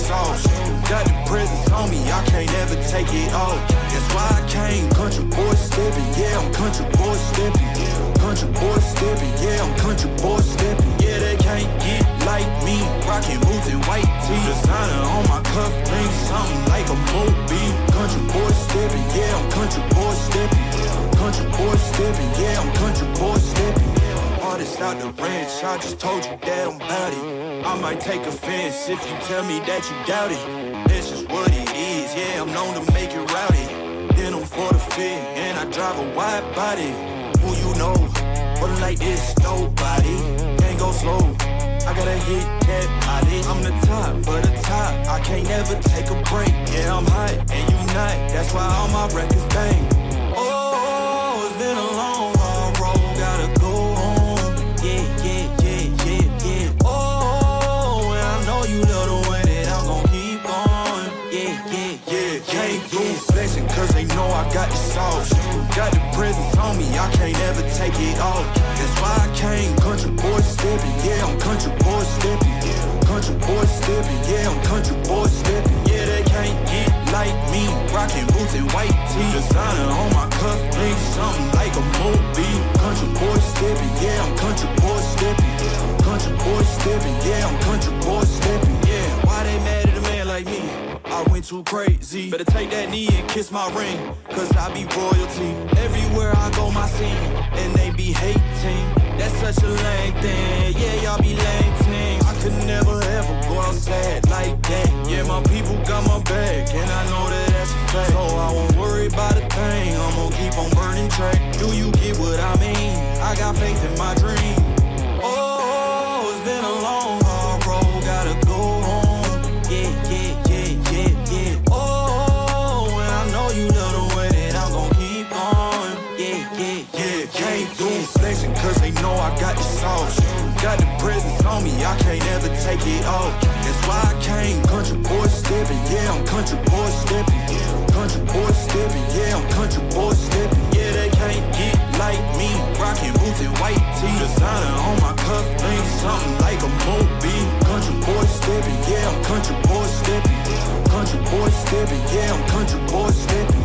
sauce. Got the presence on me, I can't ever take it off. That's why I came, country boy stepping, yeah, I'm country boy stepping. Country boy stepping, yeah, I'm country boy stepping. Yeah, they can't get like me, rocking boots and white tee. Designer on my cuff ring, something like a movie. Country boy stepping, yeah, I'm country boy stepping. Country boy stepping, yeah, I'm country boy stepping. Artist out the ranch, I just told you that I'm bout it. I might take offense if you tell me that you doubt it. That's just what it is, yeah, I'm known to make it rowdy. Then I'm for the fit, and I drive a wide body. Who you know, but like this, nobody. Can't go slow, I gotta hit that body. I'm the top, for the top, I can't never take a break. Yeah, I'm hot, and you not, that's why all my records bang. Oh, it's been a long, hard road, gotta go home. Yeah, yeah, yeah, yeah, yeah. Oh, and I know you love the way that I'm gon' keep going. Yeah, yeah, yeah, can't do flexing, cause they know I got the sauce. Got the presence on me, I can't ever take it off. That's why I came, country boy stepping, yeah, I'm country boy stepping. Country boy stepping, yeah, I'm country boy stepping. Yeah, they can't get like me, rocking boots and white tee. Designer on my cuff ring, something like a movie. Country boy stepping, yeah, I'm country boy stepping. Country boy stepping, yeah, I'm country boy stepping. Yeah, why they mad at a man like me? I went too crazy. Better take that knee and kiss my ring, cause I be royalty. Everywhere I go, my scene, and they be hating. That's such a lame thing, yeah, y'all be lame teams. I could never ever go outside like that. Yeah, my people got my back, and I know that that's a fact. So I won't worry about a thing, I'm gonna keep on burning track. Do you get what I mean? I got faith in my dream. Oh, it's been a long, hard road, gotta go home. Yeah, yeah, yeah, yeah, yeah. Oh, and I know you love the way that I'm gon' keep going. Yeah, yeah, yeah, can't do flexing, cause they know I got the sauce. Got the presence on me, I can't ever take it off. That's why I came, country boy stepping, yeah, I'm country boy stepping. Country boy stepping, yeah, I'm country boy stepping. Yeah, they can't get like me, rocking boots and white tee. Designer on my cuff ring, something like a movie. Country boy stepping, yeah, I'm country boy stepping. Country boy stepping, yeah, I'm country boy stepping.